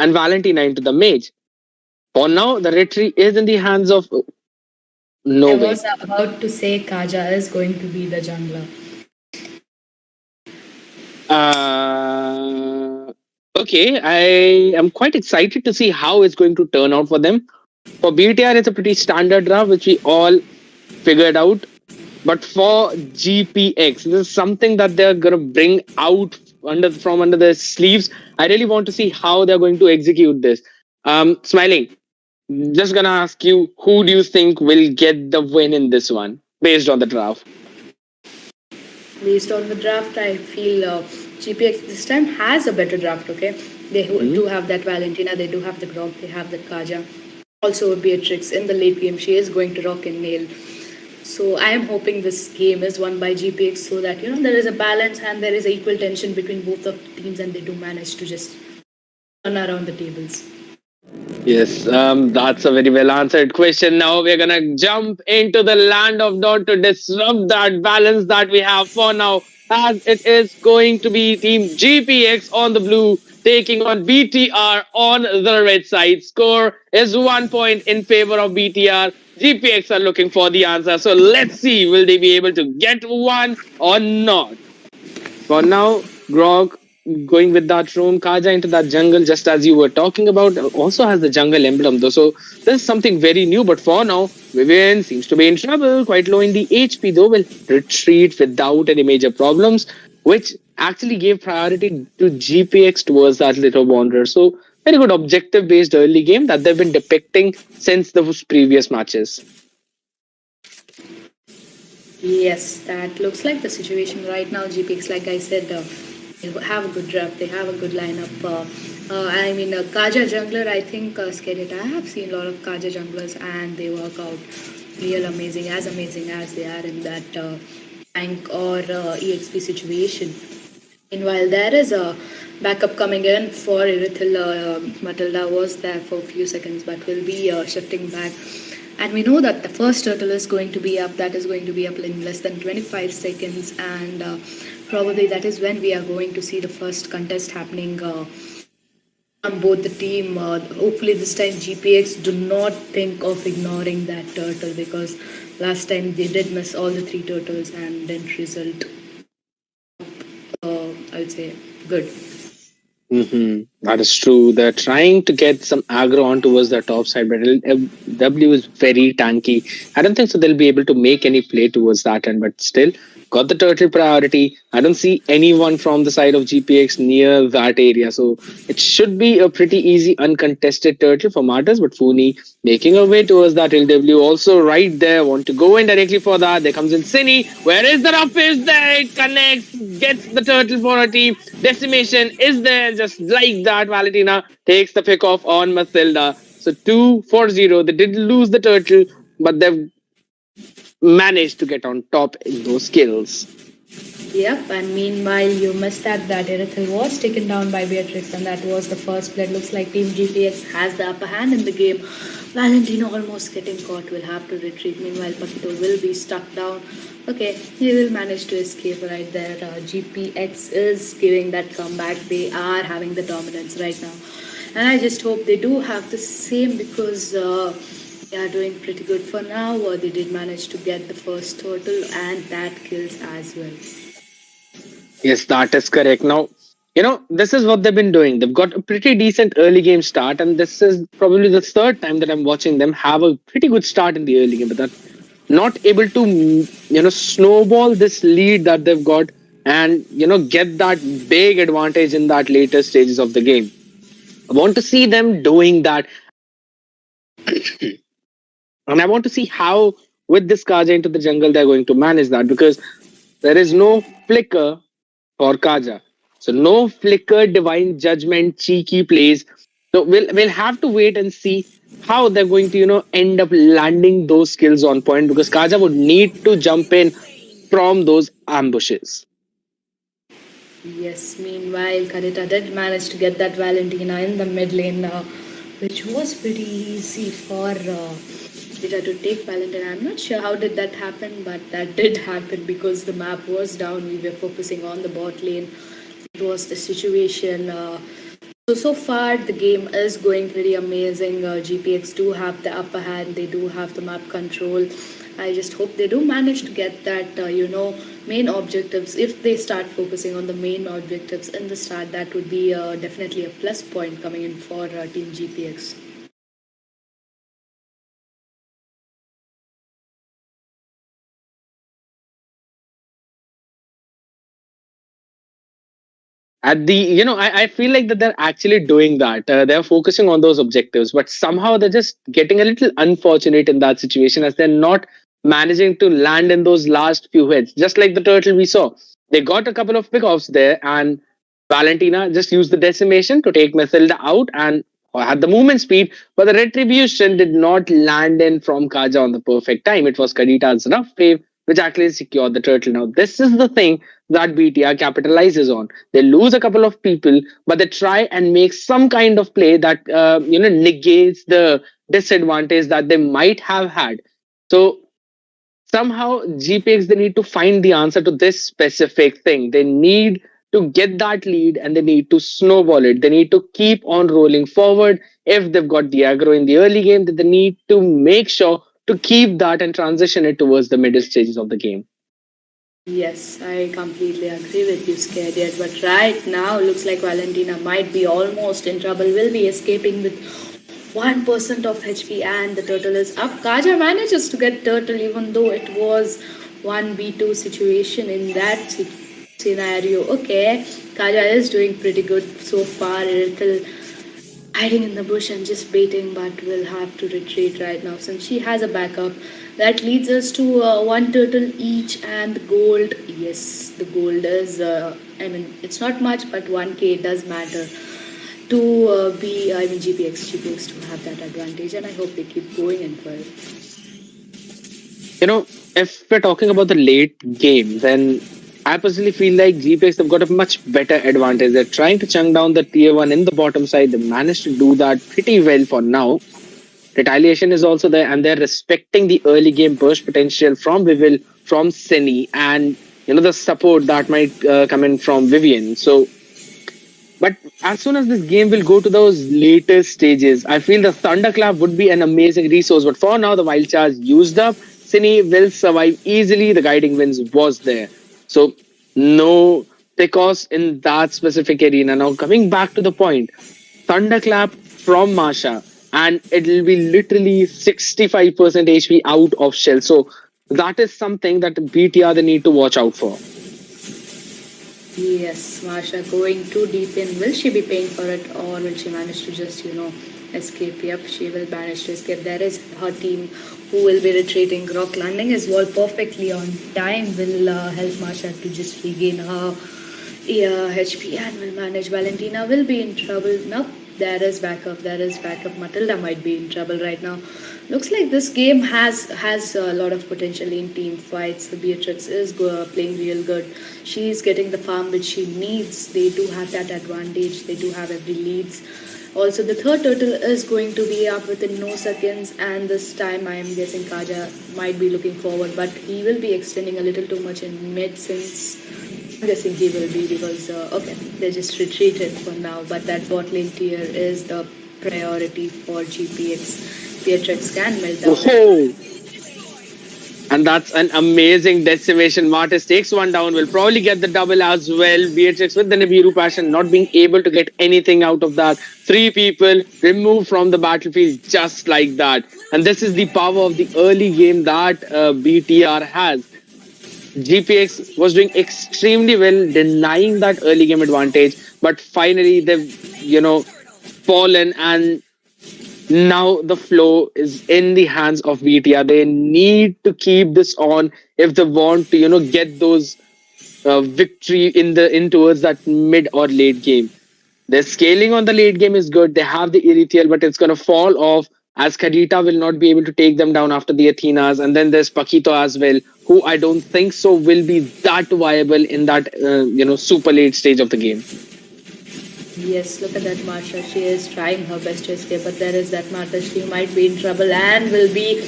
and Valentina into the mage. For now, the retreat is in the hands of I no way. was about to say Kaja is going to be the jungler. Uh, okay, I am quite excited to see how it's going to turn out for them. For BTR, it's a pretty standard draft, which we all figured out. But for GPX, this is something that they're gonna bring out from under their sleeves. I really want to see how they're going to execute this. Smiling, just gonna ask you, who do you think will get the win in this one based on the draft? Based on the draft, I feel GPX this time has a better draft, okay? They Hmm? do have that Valentina, they do have the Grog, they have that Kaja. Also, Beatrix in the late game, she is going to rock and nail. So I am hoping this game is won by GPX so that, there is a balance and there is equal tension between both of the teams and they do manage to just turn around the tables. Yes, that's a very well answered question. Now we're gonna jump into the land of Dot to disrupt that balance that we have for now, as it is going to be Team GPX on the blue taking on BTR on the red side. Score is 1 point in favor of BTR. GPX are looking for the answer, so let's see will they be able to get one or not. For now, Grog going with that roam, Kaja into that jungle, just as you were talking about, also has the jungle emblem though. So this is something very new. But for now, Vivian seems to be in trouble, quite low in the HP though, will retreat without any major problems, which actually gave priority to GPX towards that little wanderer. So very good objective based early game that they've been depicting since those previous matches. Yes, that looks like the situation right now. GPX, like I said, they have a good draft. They have a good lineup. Kaja jungler. I think Skyesports. I have seen a lot of Kaja junglers, and they work out real amazing as they are in that tank or EXP situation. Meanwhile, there is a backup coming in for Irithil. Matilda was there for a few seconds, but will be shifting back. And we know that the first turtle is going to be up. That is going to be up in less than 25 seconds. And probably that is when we are going to see the first contest happening on both the team. Hopefully this time GPX do not think of ignoring that turtle because last time they did miss all the three turtles and didn't result, I would say, good. That is true. They're trying to get some aggro on towards the top side, but W is very tanky. I don't think so they'll be able to make any play towards that end, but still got the turtle priority. I don't see anyone from the side of GPX near that area, so it should be a pretty easy uncontested turtle for Martyrs, but Funi making her way towards that LW also right there, want to go in directly for that. There comes in Cine. Where is the rough fish? There it connects, gets the turtle for a team. Decimation is there, just like that. Valentina takes the pick off on Mathilda. So 2-4-0. They did lose the turtle, but they've managed to get on top in those skills. Yep, and meanwhile, you missed that Irithel was taken down by Beatrix, and that was the first play. It looks like Team GPX has the upper hand in the game. Valentino almost getting caught, will have to retreat. Meanwhile, Pakito will be stuck down. Okay, he will manage to escape right there. GPX is giving that comeback. They are having the dominance right now. And I just hope they do have the same because they are doing pretty good for now. They did manage to get the first turtle and that kills as well. Yes, that is correct. Now, this is what they've been doing. They've got a pretty decent early game start, and this is probably the third time that I'm watching them have a pretty good start in the early game, but they're not able to, snowball this lead that they've got and, get that big advantage in that later stages of the game. I want to see them doing that. And I want to see how, with this Kaja into the jungle, they're going to manage that because there is no flicker for Kaja. So no flicker, divine judgment, cheeky plays. So we'll have to wait and see how they're going to end up landing those skills on point because Kaja would need to jump in from those ambushes. Yes, meanwhile, Kadita did manage to get that Valentina in the mid lane, which was pretty easy for Kadita to take Valentina. I'm not sure how did that happen, but that did happen because the map was down. We were focusing on the bot lane. It was the situation. So far the game is going pretty amazing. GPX do have the upper hand. They do have the map control. I just hope they do manage to get that, main objectives. If they start focusing on the main objectives in the start, that would be definitely a plus point coming in for Team GPX. At the I feel like that they're actually doing that. They're focusing on those objectives, but somehow they're just getting a little unfortunate in that situation as they're not managing to land in those last few hits, just like the turtle we saw. They got a couple of pickoffs there, and Valentina just used the decimation to take Mathilda out and had the movement speed, but the retribution did not land in from Kaja on the perfect time. It was Kadita's rough wave which actually secured the turtle. Now this is the thing that BTR capitalizes on. They lose a couple of people, but they try and make some kind of play that negates the disadvantage that they might have had. So somehow GPX, they need to find the answer to this specific thing. They need to get that lead and they need to snowball it. They need to keep on rolling forward. If they've got the aggro in the early game, then they need to make sure to keep that and transition it towards the middle stages of the game. Yes, I completely agree with you, Scared. But right now, looks like Valentina might be almost in trouble. Will be escaping with 1% of HP, and the turtle is up. Kaja manages to get turtle, even though it was 1v2 situation in that scenario. Okay, Kaja is doing pretty good so far. A little hiding in the bush and just baiting, but will have to retreat right now since she has a backup. That leads us to one turtle each and the gold. Yes, the gold is, I mean, it's not much, but 1k does matter to GPX to have that advantage, and I hope they keep going in for it. You know, if we're talking about the late game, then I personally feel like GPX have got a much better advantage. They're trying to chunk down the tier 1 in the bottom side. They managed to do that pretty well for now. Retaliation is also there, and they're respecting the early game burst potential from Vivil, from Seni, and the support that might come in from Vivian. So, but as soon as this game will go to those later stages, I feel the Thunderclap would be an amazing resource. But for now, the Wild Charge used up. Seni will survive easily. The Guiding Winds was there. So, no Picos in that specific arena. Now, coming back to the point, Thunderclap from Masha, and it'll be literally 65% HP out of shell. So, that is something that BTR they need to watch out for. Yes, Marsha going too deep in. Will she be paying for it, or will she manage to just, escape? Yep, she will manage to escape. There is her team who will be retreating. Rock landing his wall perfectly on time will help Marsha to just regain her HP and will manage. Valentina will be in trouble. Nope, there is backup. There is backup. Matilda might be in trouble right now. Looks like this game has a lot of potential in team fights. The Beatrix is playing real good. She's getting the farm which she needs. They do have that advantage. They do have every leads. Also, the third turtle is going to be up within no seconds, and this time I am guessing Kaja might be looking forward, but he will be extending a little too much in mid since I'm guessing he will be because okay, they just retreated for now. But that bot lane tier is the priority for GPX. Beatrix can melt down. Oh, and that's an amazing decimation. Martis takes one down, will probably get the double as well. Beatrix with the Nibiru passion, not being able to get anything out of that. 3 people removed from the battlefield just like that. And this is the power of the early game that BTR has. GPX was doing extremely well, denying that early game advantage, but finally they've, fallen, and now the flow is in the hands of BTR. They need to keep this on if they want to, get those victory in towards that mid or late game. Their scaling on the late game is good. They have the Erithiel, but it's going to fall off as Kadita will not be able to take them down after the Athenas. And then there's Pakito as well, who I don't think so will be that viable in that, super late stage of the game. Yes, look at that Marsha. She is trying her best to escape, but there is that Martis. She might be in trouble and will be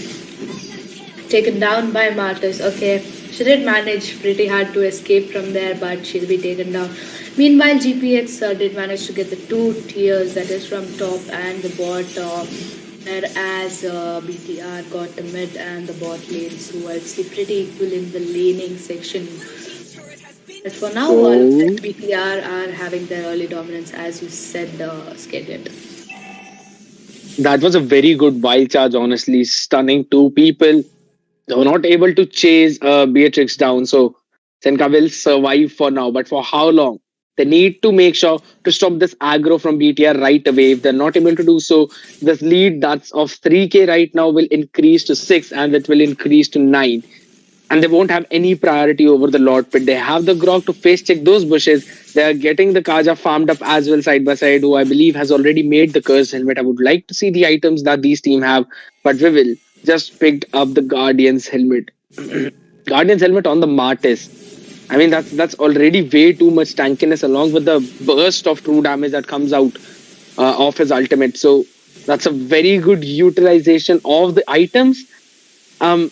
taken down by Martis. Okay, she did manage pretty hard to escape from there, but she'll be taken down. Meanwhile, GPX did manage to get the two tiers, that is from top and the bot, whereas BTR got the mid and the bot lane. So I'd say pretty equal in the laning section. But for now, looks So like BTR are having their early dominance, as you said, Skyesports. that was a very good wild charge, honestly, stunning two people. They were not able to chase Beatrix down, so Senka will survive for now. But for how long? They need to make sure to stop this aggro from BTR right away. If they're not able to do so, this lead that's of 3k right now will increase to 6 and it will increase to 9. And they won't have any priority over the Lord Pit. They have the Grog to face check those bushes. They are getting the Kaja farmed up as well side by side, who I believe has already made the curse helmet. I would like to see the items that these team have, but we will just picked up the Guardian's helmet. Guardian's helmet on the Martis. I mean, that's already way too much tankiness along with the burst of true damage that comes out of his ultimate. So that's a very good utilization of the items. Um,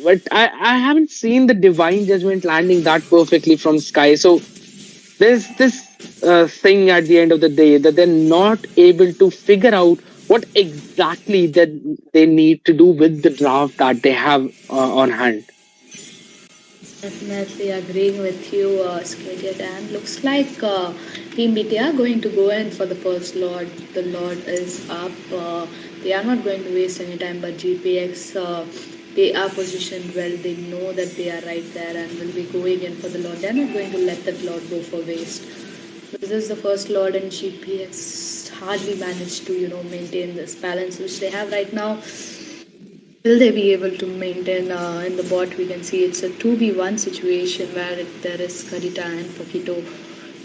but I haven't seen the divine judgment landing that perfectly from Sky. So there's this thing at the end of the day that they're not able to figure out what exactly that they need to do with the draft that they have on hand. Definitely agreeing with you, Skyesports. And looks like Team BT are going to go in for the first Lord. The Lord is up. They are not going to waste any time, but GPX, they are positioned well. They know that they are right there and will be going in for the Lord. They are not going to let that Lord go for waste. This is the first Lord, and GPX hardly managed to, maintain this balance which they have right now. Will they be able to maintain in the bot? We can see it's a 2v1 situation where there is Karita and Pakito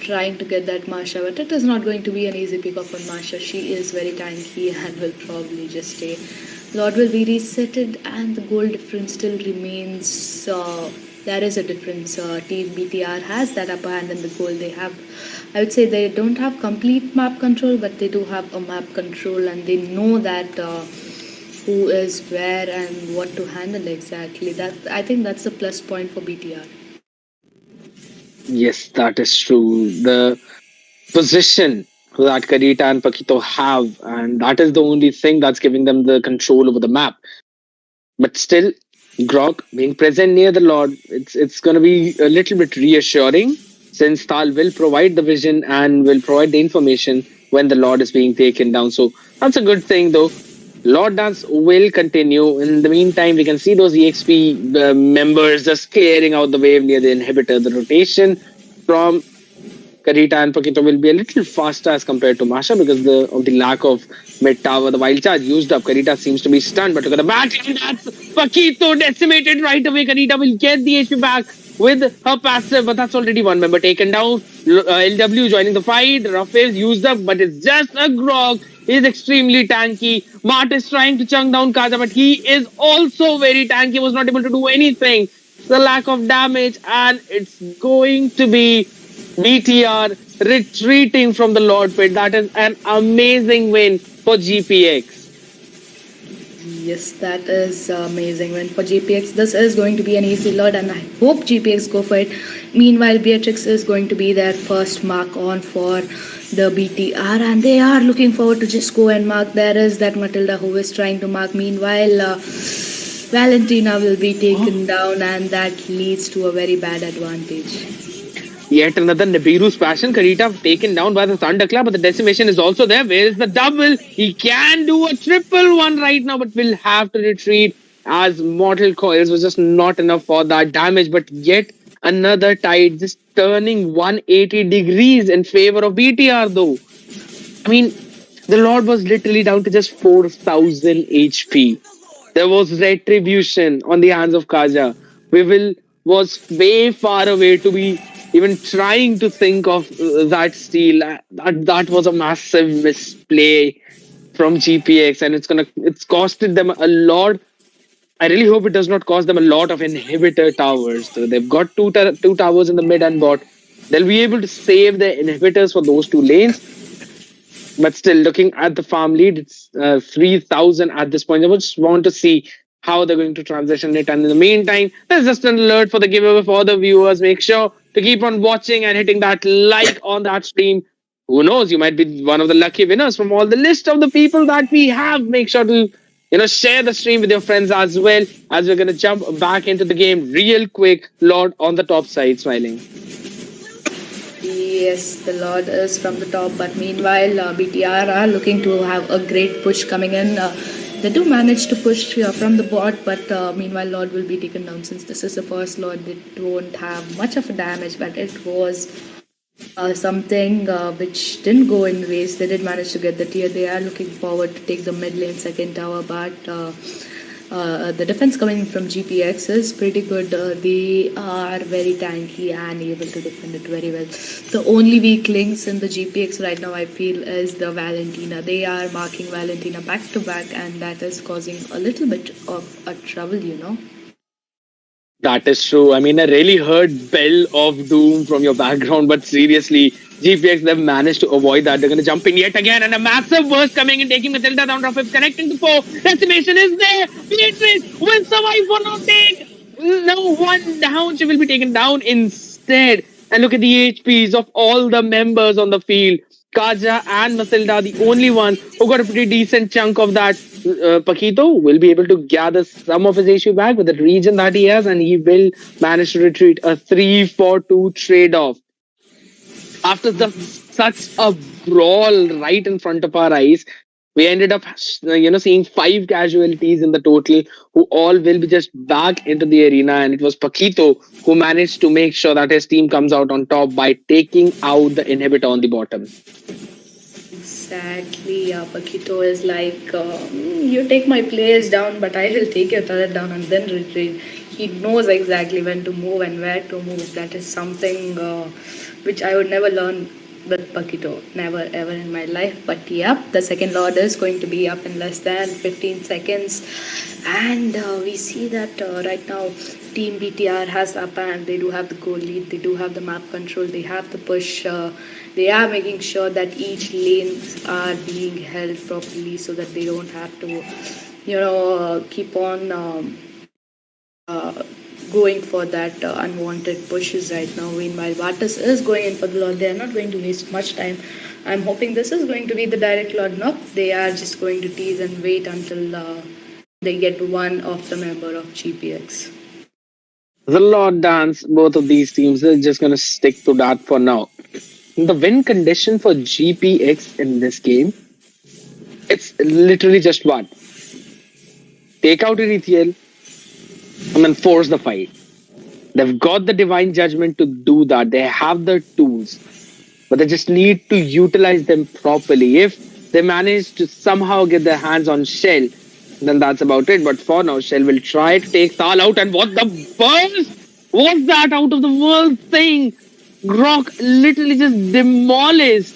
trying to get that Masha, but it is not going to be an easy pick up on Masha. She is very tanky and will probably just stay. Lord will be resetted, and the goal difference still remains. There is a difference. Team BTR has that upper hand in the goal. They have, I would say, they don't have complete map control, but they do have a map control, and they know that. Who is where and what to handle exactly. That I think that's the plus point for BTR. Yes, that is true. The position that Karita and Pakito have, and that is the only thing that's giving them the control over the map. But still, Grog being present near the Lord, it's going to be a little bit reassuring since Tal will provide the vision and will provide the information when the Lord is being taken down. So that's a good thing, though. Lord Dance will continue. In the meantime, we can see those EXP members just clearing out the wave near the inhibitor. The rotation from Karita and Pakito will be a little faster as compared to Masha because of the lack of mid tower. The wild charge used up. Karita seems to be stunned, but look at the backline. That's Pakito decimated right away. Karita will get the HP back with her passive, but that's already one member taken down. LW joining the fight. Rough is used up, but it's just a Grog. He's extremely tanky. Mart is trying to chunk down Kaja, but he is also very tanky. He was not able to do anything. The lack of damage, and it's going to be BTR retreating from the Lord Pit. That is an amazing win for GPX. Yes, that is amazing win for GPX. This is going to be an easy Lord, and I hope GPX go for it. Meanwhile, Beatrix is going to be their first mark on for the BTR, and they are looking forward to just go and mark. There is that Matilda who is trying to mark. Meanwhile, Valentina will be taken down, and that leads to a very bad advantage. Yet another Nibiru's passion. Karita taken down by the Thunderclap, but the decimation is also there. Where is the double? He can do a triple one right now, but will have to retreat as Mortal Coils was just not enough for that damage. But yet another tide just turning 180 degrees in favor of BTR though. I mean, the Lord was literally down to just 4,000 HP. There was retribution on the hands of Kaja. Weevil was way far away to be even trying to think of that steal. That was a massive misplay from GPX, and it's costed them a lot. I really hope it does not cost them a lot of inhibitor towers. So they've got two towers in the mid and bot. They'll be able to save the inhibitors for those two lanes. But still, looking at the farm lead, it's 3,000 at this point. I just want to see how they're going to transition it. And in the meantime, there's just an alert for the giveaway for the viewers. Make sure to keep on watching and hitting that like on that stream. Who knows? You might be one of the lucky winners from all the list of the people that we have. Make sure to share the stream with your friends as well. As we're gonna jump back into the game real quick. Lord on the top side, smiling. Yes, the Lord is from the top, but meanwhile, BTR are looking to have a great push coming in. They do manage to push from the bot, but meanwhile, Lord will be taken down since this is the first Lord. They don't have much of a damage, but it was something which didn't go in waste. They did manage to get the tier. They are looking forward to take the mid lane second tower, but the defense coming from GPX is pretty good. They are very tanky and able to defend it very well. The only weak links in the GPX right now, I feel, is the Valentina. They are marking Valentina back to back, and that is causing a little bit of a trouble. That is true. I mean, I really heard Bell of Doom from your background, but seriously, GPX, they've managed to avoid that. They're going to jump in yet again, and a massive burst coming in, taking Matilda down, Rafif connecting to 4. Decimation is there. Beatrice will survive for no take. No one down. She will be taken down instead. And look at the HPs of all the members on the field. Kaja and Matilda, the only one who got a pretty decent chunk of that. Paquito will be able to gather some of his issue back with the region that he has, and he will manage to retreat a 3-4-2 trade-off. After such a brawl right in front of our eyes, we ended up seeing 5 casualties in the total, who all will be just back into the arena, and it was Paquito who managed to make sure that his team comes out on top by taking out the inhibitor on the bottom. Exactly, Paquito is like, you take my players down, but I will take your turret down and then retreat. He knows exactly when to move and where to move. That is something which I would never learn with Paquito. Never ever in my life. But yep, the second Lord is going to be up in less than 15 seconds. And we see that right now Team BTR has up and they do have the goal lead. They do have the map control. They have the push. They are making sure that each lanes are being held properly so that they don't have to, keep on going for that unwanted pushes right now. Meanwhile, Vartus is going in for the Lord. They are not going to waste much time. I'm hoping this is going to be the direct Lord. No, they are just going to tease and wait until they get one of the member of GPX. The Lord dance, both of these teams are just going to stick to that for now. The win condition for GPX in this game, it's literally just one. Take out Erithiel and then force the fight. They've got the divine judgment to do that. They have the tools, but they just need to utilize them properly. If they manage to somehow get their hands on Shell, then that's about it. But for now, Shell will try to take Thal out. And what the burst was that out of the world thing? Grok literally just demolished.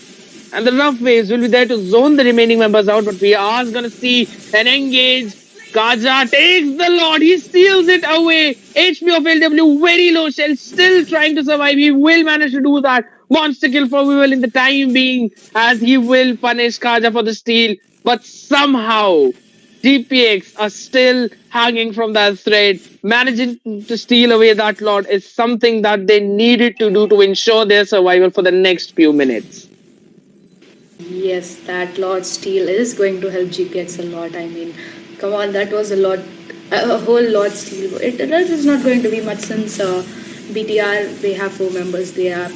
And the rough waves will be there to zone the remaining members out. But we are going to see an engage. Kaja takes the Lord. He steals it away. HP of LW very low. Shell still trying to survive. He will manage to do that. Monster kill for Weevil in the time being, as he will punish Kaja for the steal. But somehow GPX are still hanging from that thread. Managing to steal away that Lord is something that they needed to do to ensure their survival for the next few minutes. Yes, that Lord steal is going to help GPX a lot. I mean, come on, that was a whole Lord steal. It is not going to be much since BTR, they have 4 members. They are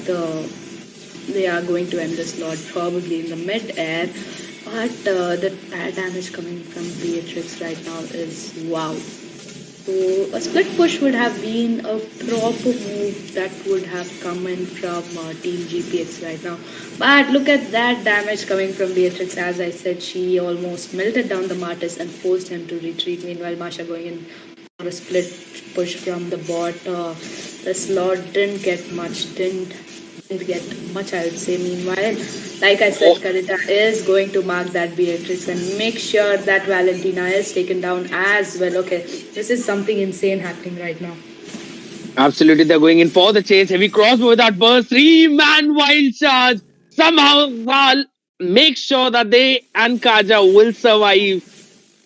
going to end this Lord probably in the mid-air. But the damage coming from Beatrix right now is wow. So a split push would have been a proper move that would have come in from Team GPX right now. But look at that damage coming from Beatrix. As I said, she almost melted down the Martis and forced him to retreat. Meanwhile, Masha going in for a split push from the bot. This Lord didn't get much, I would say. Meanwhile, like I said, Karita is going to mark that Beatrix and make sure that Valentina is taken down as well. Okay, this is something insane happening right now. Absolutely, they're going in for the chase. Heavy crossbow with that burst. 3-man wild charge. Somehow, Zal make sure that they and Kaja will survive.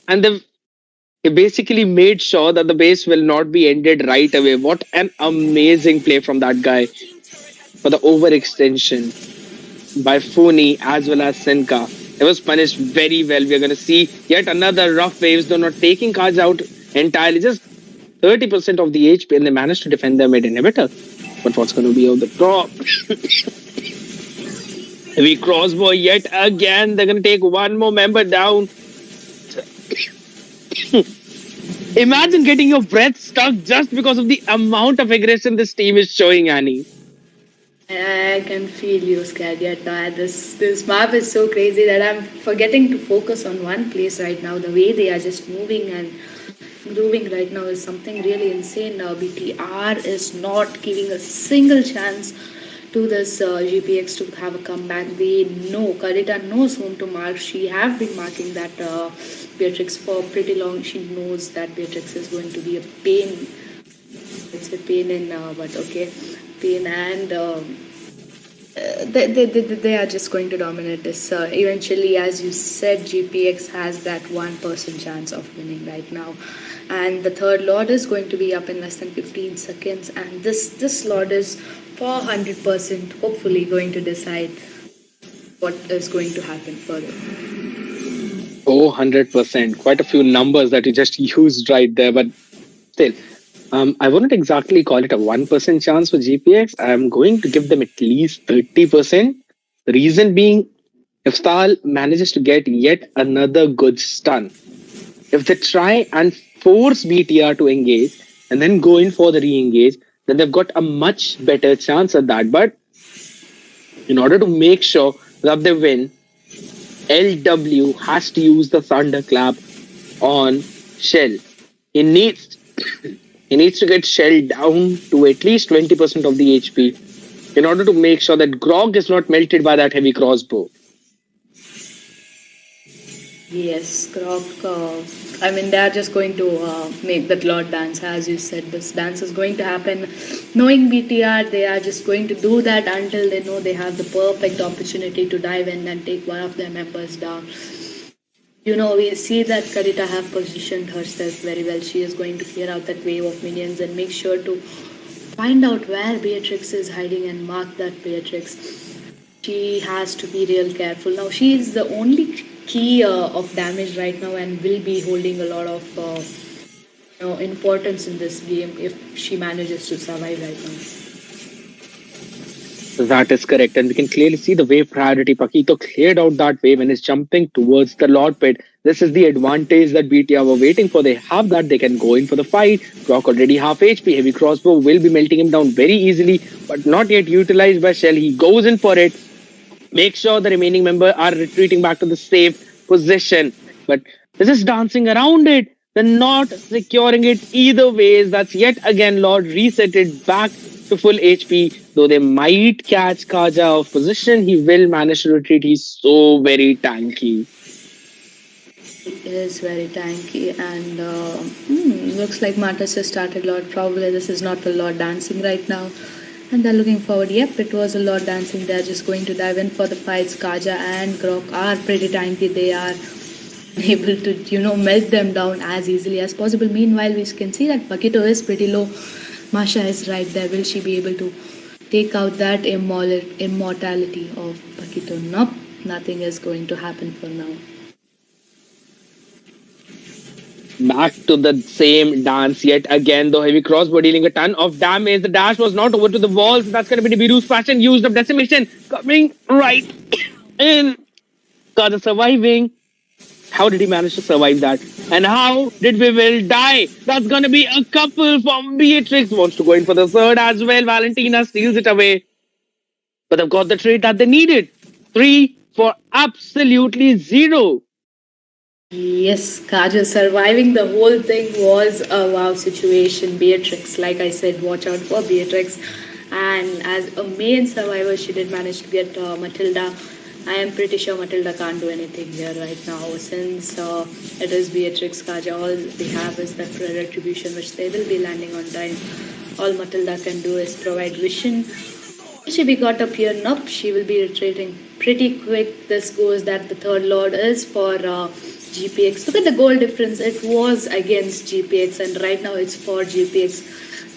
And they basically made sure that the base will not be ended right away. What an amazing play from that guy. for the overextension by Funi as well as Senka. It was punished very well. We are going to see yet another rough waves, though not taking cards out entirely, just 30% of the HP, and they managed to defend their mid inhibitor. But what's going to be on the top? Heavy crossbow yet again. They're going to take one more member down. Imagine getting your breath stuck just because of the amount of aggression this team is showing, Annie. I can feel you scared yet. This map is so crazy that I'm forgetting to focus on one place right now. The way they are just moving and grooving right now is something really insane. Now BTR is not giving a single chance to this GPX to have a comeback. They know Karita knows whom to mark. She have been marking that Beatrix for pretty long. She knows that Beatrix is going to be a pain. It's a pain in, but okay, pain and they are just going to dominate this. Eventually, as you said, GPX has that 1% chance of winning right now. And the third Lord is going to be up in less than 15 seconds. And this Lord is 400% hopefully going to decide what is going to happen further. Oh, 100%. Quite a few numbers that you just used right there. But still, I wouldn't exactly call it a 1% chance for GPX. I'm going to give them at least 30%. The reason being, if Stahl manages to get yet another good stun, if they try and force BTR to engage and then go in for the re-engage, then they've got a much better chance at that. But in order to make sure that they win, LW has to use the Thunderclap on Shell. He needs to get Shell down to at least 20% of the HP in order to make sure that Grog is not melted by that heavy crossbow. Yes, Grog. I mean, they are just going to make that Lord dance, as you said. This dance is going to happen. Knowing BTR, they are just going to do that until they know they have the perfect opportunity to dive in and take one of their members down. You know, we see that Karita have positioned herself very well. She is going to clear out that wave of minions and make sure to find out where Beatrix is hiding and mark that Beatrix. She has to be real careful. Now, she is the only key of damage right now and will be holding a lot of importance in this game if she manages to survive right now. That is correct, and we can clearly see the wave priority. Pakito cleared out that wave and is jumping towards the Lord Pit. This is the advantage that BTR were waiting for. They have that, they can go in for the fight. Rock already half HP. Heavy crossbow will be melting him down very easily, but not yet utilized by Shell. He goes in for it. Make sure the remaining members are retreating back to the safe position. But they're just dancing around it. They're not securing it either ways. That's yet again Lord reset it back to full HP. Though they might catch Kaja off position, he will manage to retreat. He's so very tanky. He is very tanky and looks like Martus has started Lord. Probably this is not the Lord dancing right now. And they're looking forward. Yep, it was a Lord dancing. They're just going to dive in for the fights. Kaja and Grok are pretty tanky. They are able to, melt them down as easily as possible. Meanwhile, we can see that Pakito is pretty low. Masha is right there. Will she be able to take out that immortality of Pakito? Nope, nothing is going to happen for now. Back to the same dance yet again, though heavy crossbow dealing a ton of damage. The dash was not over to the walls. That's going to be Nibiru's fashion used of decimation coming right in. Kaja surviving. How did he manage to survive that? And how did we will die? That's going to be a couple from Beatrix. Wants to go in for the third as well. Valentina steals it away. But they've got the trade that they needed. 3 for absolutely 0. Yes, Kaja surviving the whole thing was a wow situation. Beatrix, like I said, watch out for Beatrix. And as a main survivor, she did manage to get Matilda. I am pretty sure Matilda can't do anything here right now since it is Beatrix. Kaja, all they have is that retribution, which they will be landing on time. All Matilda can do is provide vision. Will she be caught up here? Nope, she will be retreating pretty quick. This goes that the third Lord is for GPX. Look at the goal difference. It was against GPX and right now it's for GPX.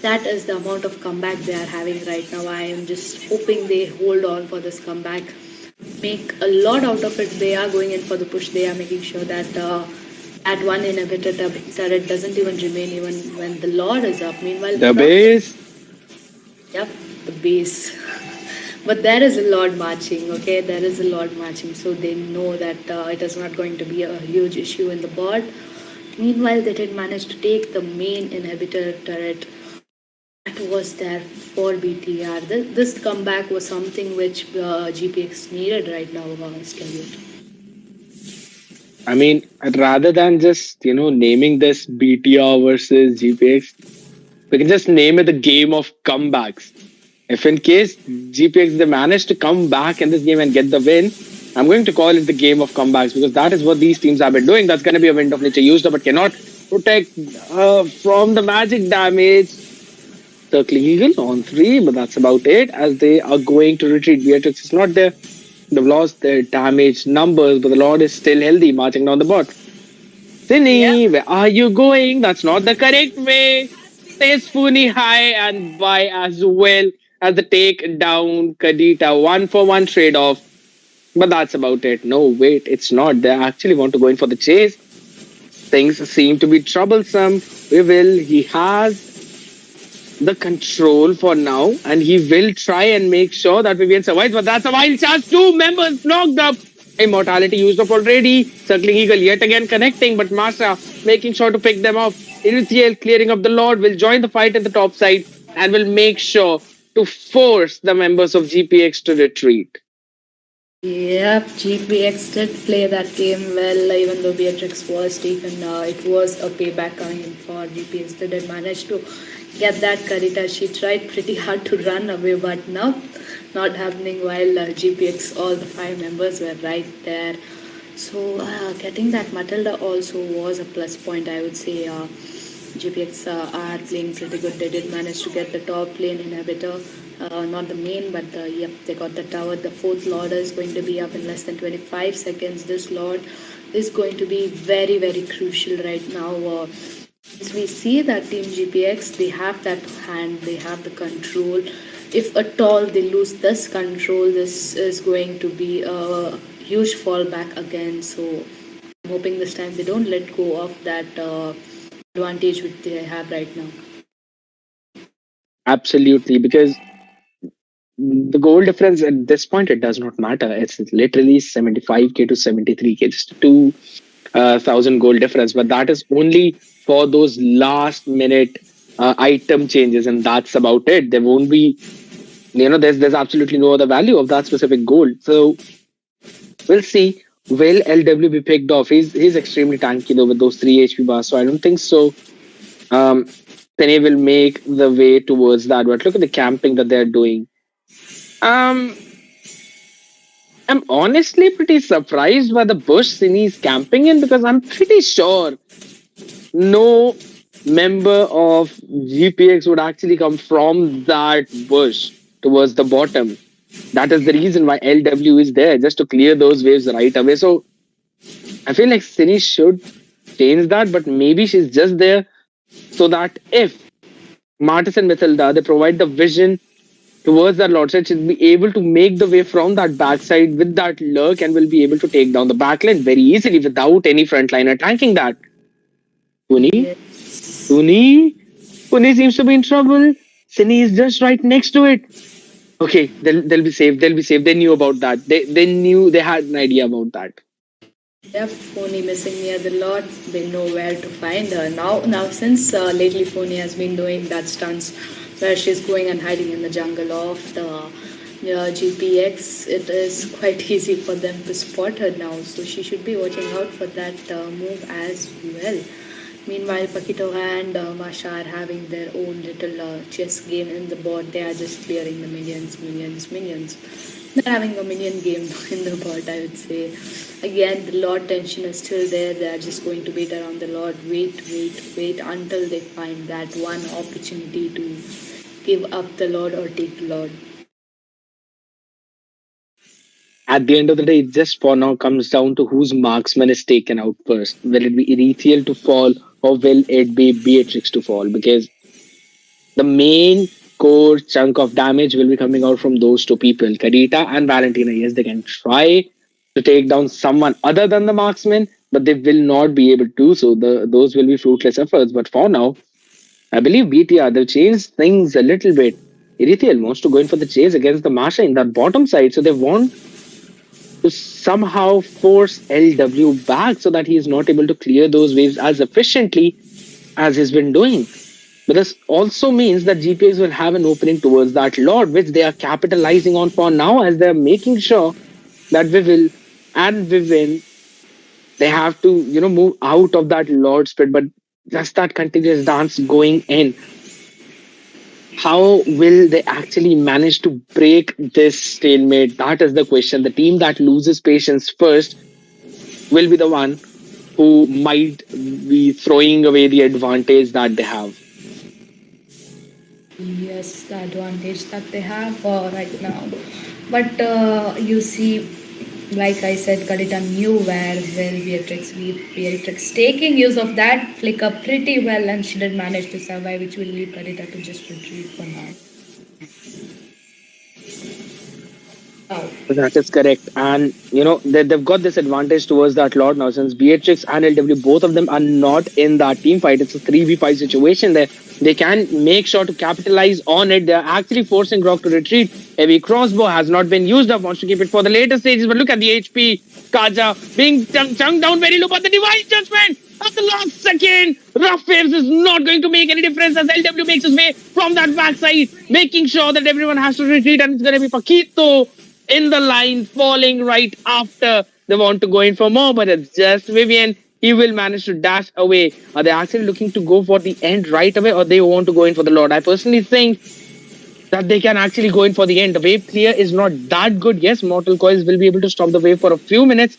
That is the amount of comeback they are having right now. I am just hoping they hold on for this comeback, make a lot out of it. They are going in for the push. They are making sure that that one inhibitor turret doesn't even remain even when the Lord is up. Meanwhile, The base. yep, the base. But there is a Lord marching, okay? There is a Lord marching, so they know that it is not going to be a huge issue in the board. Meanwhile, they did manage to take the main inhibitor turret that was there for BTR. This comeback was something which GPX needed right now, Skyesports. I mean, rather than just, naming this BTR versus GPX, we can just name it the game of comebacks. If in case GPX they manage to come back in this game and get the win, I'm going to call it the game of comebacks because that is what these teams have been doing. That's going to be a wind of nature used up but cannot protect from the magic damage. Circling Eagle on 3, but that's about it as they are going to retreat. Beatrix is not there. They've lost their damage numbers, but the Lord is still healthy, marching down the bot. Sini, where are you going? That's not the correct way. Says Funi high and buy as well as the take down Kadita. 1-for-1 trade off. But that's about it. No, wait, it's not. They actually want to go in for the chase. Things seem to be troublesome. He has the control for now, and he will try and make sure that Vivian survives. But that's a wild chance. 2 members knocked up. Immortality used up already. Circling Eagle yet again connecting, but Masa making sure to pick them off. Iruthiel clearing up the Lord will join the fight at the top side and will make sure to force the members of GPX to retreat. Yep, GPX did play that game well, even though Beatrix was taken. It was a payback coming in for GPX. They did manage to get that Karita. She tried pretty hard to run away, but no, not happening while GPX, all the 5 members were right there. So getting that Matilda also was a plus point, I would say. GPX are playing pretty good. They did manage to get the top lane inhibitor. Not the main, but yep, they got the tower. The 4th Lord is going to be up in less than 25 seconds. This Lord is going to be very, very crucial right now. As we see that Team GPX, they have that hand, they have the control. If at all they lose this control, this is going to be a huge fallback again. So I'm hoping this time they don't let go of that advantage which they have right now. Absolutely, because the goal difference at this point, it does not matter. It's literally 75k to 73k, just 2,000 goal difference. But that is only for those last minute item changes, and that's about it. There won't be, there's absolutely no other value of that specific goal. So we'll see. Will LW be picked off? He's extremely tanky though with those 3 HP bars, so I don't think so. Penny will make the way towards that. But look at the camping that they're doing. I'm honestly pretty surprised by the bush Sini is camping in because I'm pretty sure no member of GPX would actually come from that bush towards the bottom. That is the reason why LW is there, just to clear those waves right away. So I feel like Sini should change that, but maybe she's just there so that if Martis and Matilda, they provide the vision towards that Lord side, she'll be able to make the way from that backside with that lurk and will be able to take down the backline very easily without any frontliner tanking that. Puni seems to be in trouble. Sini is just right next to it. Okay, they'll be safe. They'll be safe. They knew about that. They had an idea about that. Yep, Phony missing near the Lord. They know where to find her. Now since lately Phony has been doing that stunts where she's going and hiding in the jungle of the GPX, it is quite easy for them to spot her now. So she should be watching out for that move as well. Meanwhile, Pakito and Masha are having their own little chess game in the board. They are just clearing the minions. They're having a minion game in the board, I would say. Again, the Lord tension is still there. They are just going to wait around the Lord. Wait until they find that one opportunity to give up the Lord or take the Lord. At the end of the day, it just for now comes down to whose marksman is taken out first. Will it be Erethiel to fall or will it be Beatrix to fall? Because The main core chunk of damage will be coming out from those two people, Kadita and Valentina. Yes, they can try to take down someone other than the marksman, but they will not be able to. So those will be fruitless efforts. But for now, I believe BTR they've changed things a little bit. Erithiel wants to go in for the chase against the Masha in that bottom side, so they want to somehow force LW back so that he is not able to clear those waves as efficiently as he's been doing. But this also means that GPX will have an opening towards that Lord, which they are capitalizing on for now, as they're making sure that Vivil and Vivin they have to, move out of that Lord split. But just that continuous dance going in, how will they actually manage to break this stalemate? That is the question. The team that loses patience first will be the one who might be throwing away the advantage that they have. Yes, the advantage that they have right now. But you see, like I said, Kadita knew where well Beatrix taking use of that flicker pretty well, and she did manage to survive, which will leave Kadita to just retreat for now. Oh. That is correct. And, they've got this advantage towards that Lord now, since Beatrix and LW, both of them are not in that team fight. It's a 3v5 situation there. They can make sure to capitalize on it. They're actually forcing Rock to retreat. Heavy crossbow has not been used up, wants to keep it for the later stages. But look at the HP. Kaja being chunked down very low, but the device judgment at the last second. Rough Waves is not going to make any difference as LW makes his way from that backside, making sure that everyone has to retreat. And it's going to be Pikit though in the line, falling right after they want to go in for more, but it's just Vivian. He will manage to dash away. Are they actually looking to go for the end right away, or they want to go in for the Lord? I personally think that they can actually go in for the end. The wave clear is not that good. Yes, Mortal Coils will be able to stop the wave for a few minutes,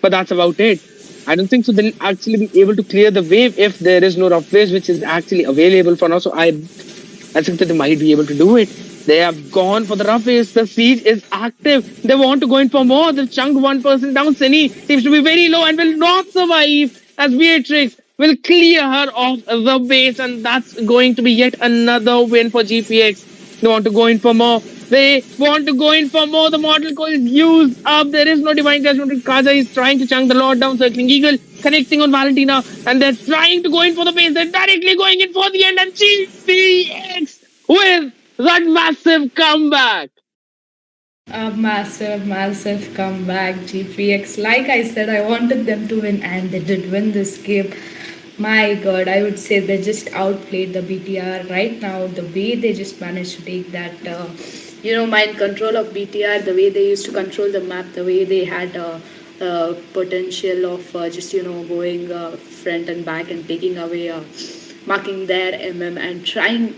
but that's about it. I don't think so they'll actually be able to clear the wave if there is no rough waves, which is actually available for now. So I think that they might be able to do it. They have gone for the rough waves. The siege is active. They want to go in for more. They've chunked one person down. Cine seems to be very low and will not survive as Beatrix will clear her off the base. And that's going to be yet another win for GPX. They want to go in for more. They want to go in for more. The Mortal Coil is used up. There is no Divine Judgment. Kaja is trying to chunk the Lord down. Circling Eagle connecting on Valentina. And they're trying to go in for the base. They're directly going in for the end. And GPX with that massive comeback. A massive, massive comeback, GPX. Like I said, I wanted them to win, and they did win this game. My God, I would say they just outplayed the BTR right now. The way they just managed to take that, mind control of BTR, the way they used to control the map, the way they had potential of just, going front and back and taking away, marking their and trying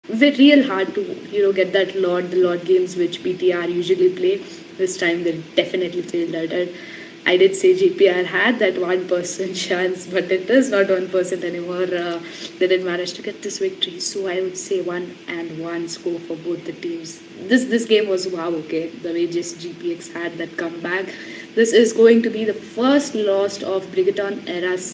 real hard to get that the Lord games which BTR usually play. This time they definitely failed at it. I did say GPR had that 1% chance, but it is not 1% anymore. They did manage to get this victory, so I would say 1-1 score for both the teams. This game was wow. Okay, the way just GPX had that comeback. This is going to be the first loss of Bigetron era